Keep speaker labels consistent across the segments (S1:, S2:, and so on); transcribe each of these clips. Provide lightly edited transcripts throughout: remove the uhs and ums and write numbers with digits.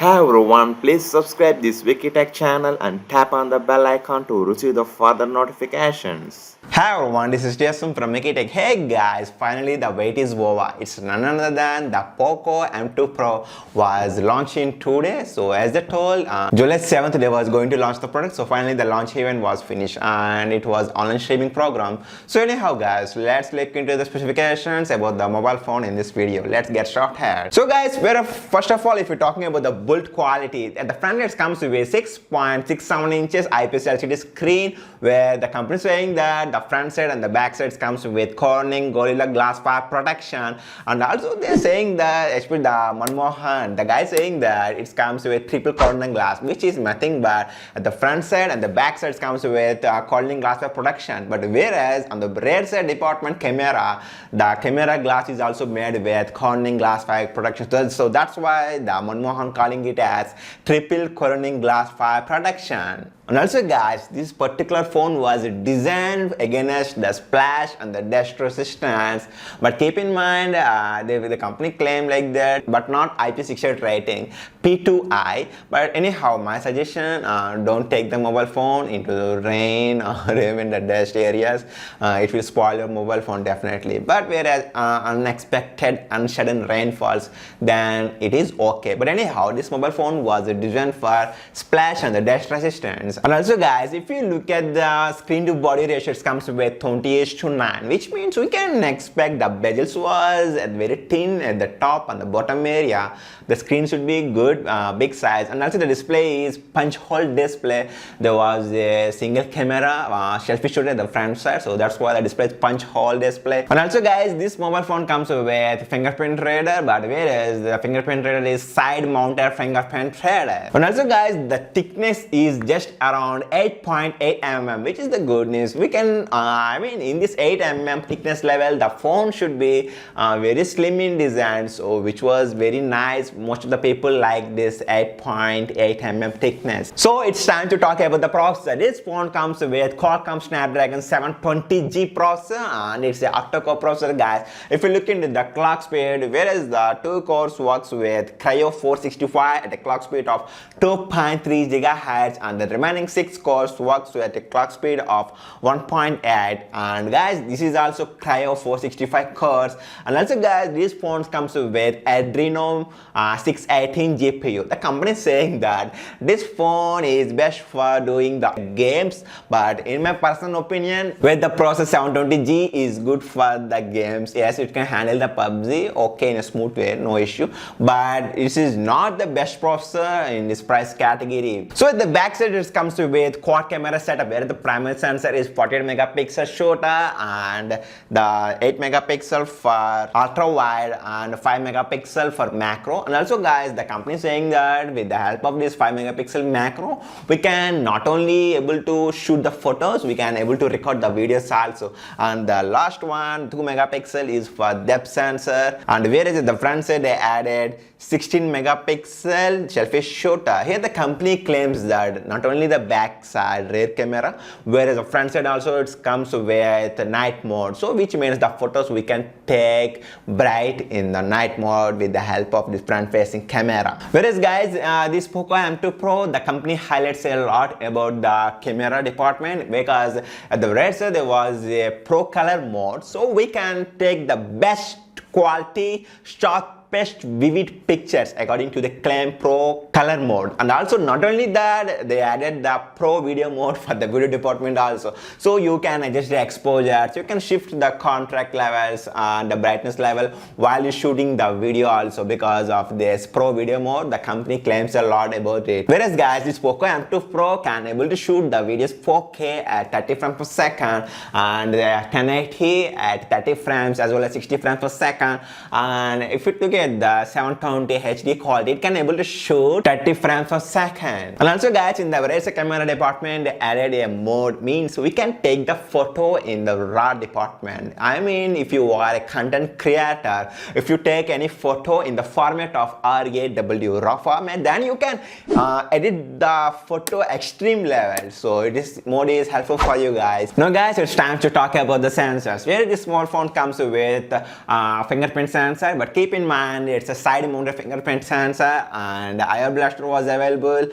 S1: Hi everyone, please subscribe this Wikitech channel and tap on the bell icon to receive the further notifications.
S2: Hi everyone, this is Jason from Wikitech. Hey guys, finally the wait is over. It's none other than the Poco M2 Pro was launching today. So as they told, July 7th they was going to launch the product. So finally the launch event was finished and it was online streaming program. So anyhow guys, let's look into the specifications about the mobile phone in this video. Let's get started. So guys, first of all, if you're talking about the build quality, at the front it comes with a 6.67 inches IPS LCD screen, where the company is saying that the front side and the back side comes with Corning Gorilla Glass 5 protection, and also they're saying that, especially the Manmohan, the guy saying that it comes with triple Corning glass, which is nothing but at the front side and the back side comes with Corning Glass 5 protection. But whereas on the rear side department camera, the camera glass is also made with Corning Glass 5 protection. So that's why the Manmohan calling it as triple Corning Glass 5 protection. And also guys, this particular phone was designed against the splash and the dust resistance, but keep in mind the company claimed like that, but not IP68 rating, P2I. But anyhow, my suggestion, don't take the mobile phone into the rain or even the dust areas. It will spoil your mobile phone definitely. But whereas unexpected and sudden rainfalls, then it is okay. But anyhow, this mobile phone was designed for splash and the dust resistance. And also guys, if you look at the screen to body ratio, it comes with 20:9, which means we can expect the bezels was very thin at the top and the bottom area. The screen should be good, big size, and also the display is punch hole display. There was a single camera selfie shooter at the front side, so that's why the display is punch hole display. And also guys, this mobile phone comes with fingerprint reader, but whereas the fingerprint reader is side mounted fingerprint reader. And also guys, the thickness is just around 8.8 mm, which is the good news. We can I mean, in this 8 mm thickness level, the phone should be very slim in design, so which was very nice. Most of the people like this 8.8 mm thickness. So it's time to talk about the processor. This phone comes with Qualcomm Snapdragon 720G processor, and it's an octa-core processor guys. If you look into the clock speed, whereas the 2 cores works with Cryo 465 at a clock speed of 2.3 GHz, and the remaining 6 cores works with a clock speed of 1.8. And guys, this is also Cryo 465 cores. And also guys, these phones comes with Adreno 618 GPU. The company is saying that this phone is best for doing the games, but in my personal opinion, with the processor 720G is good for the games. Yes, it can handle the PUBG okay in a smooth way, no issue, but this is not the best processor in this price category. So at the back side, it comes with quad camera setup, where the primary sensor is 48 megapixel shutter and the 8 megapixel for ultra wide and 5 megapixel for macro. And also guys, the company is saying that with the help of this 5 megapixel macro, we can not only able to shoot the photos, we can able to record the videos also. And the last one, 2 megapixel is for depth sensor, and whereas at the front side they added 16 megapixel selfie shooter. Here the company claims that not only the back side rear camera, whereas the front side also it comes with night mode, so which means the photos we can take bright in the night mode with the help of this front facing camera. Whereas guys, this Poco M2 Pro, the company highlights a lot about the camera department, because at the right side there was a pro color mode, so we can take the best quality stock best vivid pictures according to the claim pro color mode. And also not only that, they added the pro video mode for the video department also, so you can adjust the exposure, so you can shift the contrast levels and the brightness level while you're shooting the video also. Because of this pro video mode, the company claims a lot about it. Whereas guys, this Poco M2 Pro can able to shoot the videos 4K at 30 frames per second and 1080 at 30 frames as well as 60 frames per second. And if you look at the 720 HD quality, it can able to shoot 30 frames per second. And also guys, in the rear camera department, they added a mode, means we can take the photo in the raw department. I mean, if you are a content creator, if you take any photo in the format of RAW, raw format, then you can edit the photo extreme level. So this mode is helpful for you guys. Now guys, it's time to talk about the sensors. Where this small phone comes with fingerprint sensor, but keep in mind and it's a side mounted fingerprint sensor, and IR blaster was available.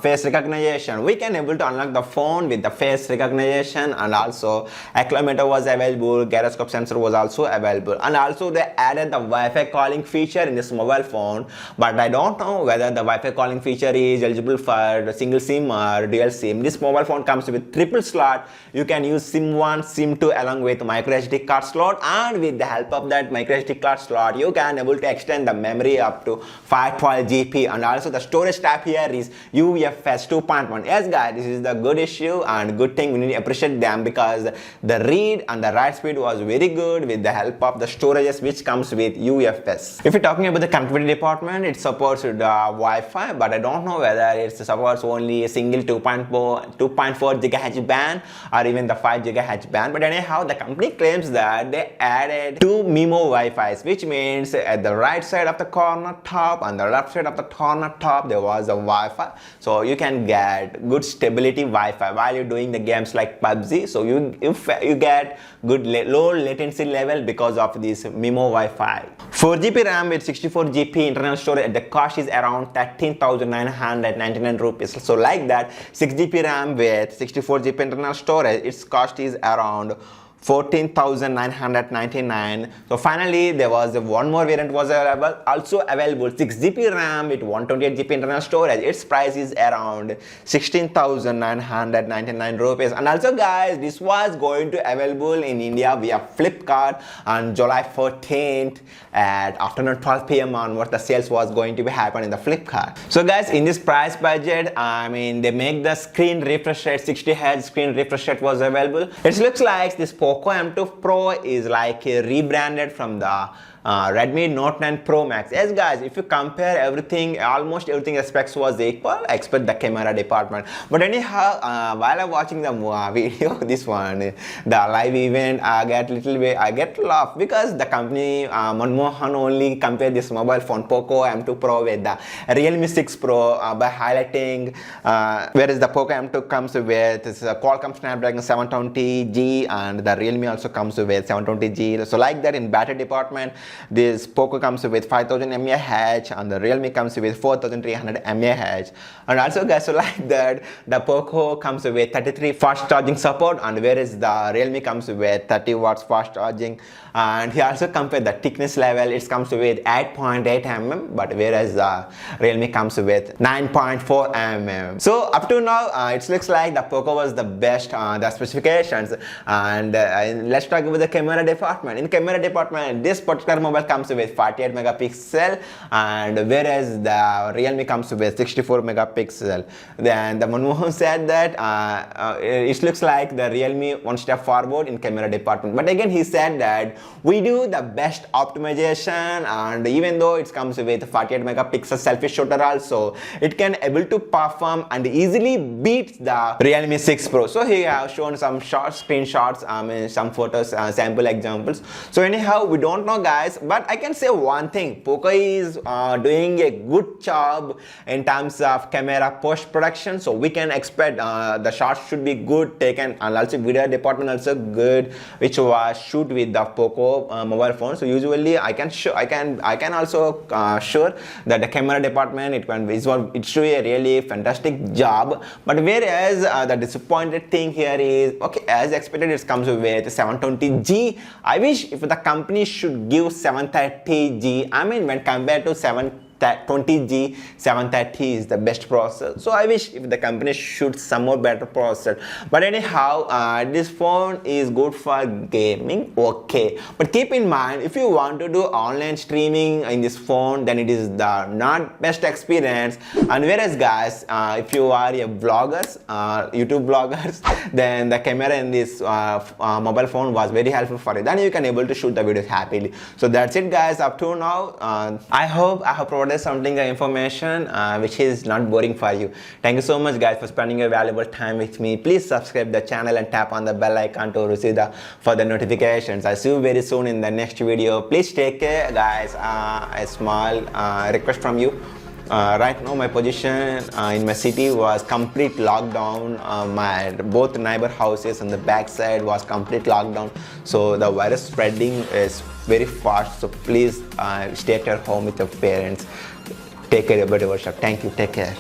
S2: Face recognition, we can able to unlock the phone with the face recognition, and also accelerometer was available, gyroscope sensor was also available, and also they added the Wi-Fi calling feature in this mobile phone, but I don't know whether the Wi-Fi calling feature is eligible for single SIM or dual SIM. This mobile phone comes with triple slot. You can use SIM 1, SIM 2 along with micro SD card slot, and with the help of that micro SD card slot you can able to extend the memory up to 512 GB, and also the storage type here is UFS 2.1. Yes guys, this is the good issue and good thing, we need to appreciate them because the read and the write speed was very good with the help of the storages which comes with UFS. If you're talking about the connectivity department, it supports the Wi-Fi, but I don't know whether it supports only a single 2.4 GHz band or even the 5 GHz band. But anyhow, the company claims that they added 2 MIMO Wi-Fis, which means at the right side of the corner top and the left side of the corner top there was a Wi-Fi, so you can get good stability Wi-Fi while you're doing the games like PUBG. So you get good low latency level because of this MIMO Wi-Fi. 4GB RAM with 64GB internal storage, the cost is around 13,999 rupees. So like that, 6GB RAM with 64GB internal storage, its cost is around 14,999. So finally there was one more variant was also available, 6GB RAM with 128GB internal storage. Its price is around 16,999 rupees. And also guys, this was going to available in India via Flipkart on July 14th at afternoon 12 p.m. onward. The sales was going to be happen in the Flipkart. So guys, in this price budget, I mean, they make the screen refresh rate 60Hz screen refresh rate was available. It looks like this Poco M2 Pro is like rebranded from the Redmi Note 9 Pro Max. Yes guys, if you compare everything, almost everything specs was equal except the camera department. But anyhow, while I'm watching the video, this one, the live event, I get laugh because the company Manmohan only compared this mobile phone Poco M2 Pro with the Realme 6 Pro by highlighting whereas the Poco M2 comes with a Qualcomm Snapdragon 720G and the Realme also comes with 720G. So like that, in battery department, this Poco comes with 5000 mAh and the Realme comes with 4300 mAh. And also guys, so like that, the Poco comes with 33 fast charging support, and whereas the Realme comes with 30 watts fast charging. And he also compared the thickness level, it comes with 8.8 mm, but whereas the Realme comes with 9.4 mm. So up to now, it looks like the Poco was the best the specifications. And let's talk about the camera department. In camera department, this particular mobile comes with 48 megapixel, and whereas the Realme comes with 64 megapixel. Then the Manmohan said that it looks like the Realme one step forward in camera department. But again, he said that we do the best optimization, and even though it comes with 48 megapixel selfie shooter also, it can able to perform and easily beat the Realme 6 Pro. So here I have shown some short screenshots, some photos, sample examples. So anyhow, we don't know guys, but I can say one thing, Poco is doing a good job in terms of camera post production. So we can expect the shots should be good taken, and also video department also good, which was shoot with the Poco mobile phone. So usually I can also sure that the camera department it should be a really fantastic job. But whereas the disappointed thing here is, okay, as expected it comes with 720G. I wish if the company should give 730G. I mean, when compared to 720G, 730 is the best processor. So I wish if the company should some more better processor. But anyhow, this phone is good for gaming, okay. But keep in mind, if you want to do online streaming in this phone, then it is the not best experience. And whereas guys, if you are a vloggers, YouTube vloggers, then the camera in this mobile phone was very helpful for you. Then you can able to shoot the videos happily. So that's it guys, up to now. I hope I have provided something information which is not boring for you. Thank you so much guys for spending your valuable time with me. Please subscribe the channel and tap on the bell icon to receive the further notifications. I'll see you very soon in the next video. Please take care guys. A small request from you. Right now my position in my city was complete lockdown. My both neighbor houses on the back side was complete lockdown, so the virus spreading is very fast. So please stay at your home with your parents. Take care about yourself. Thank you. Take care.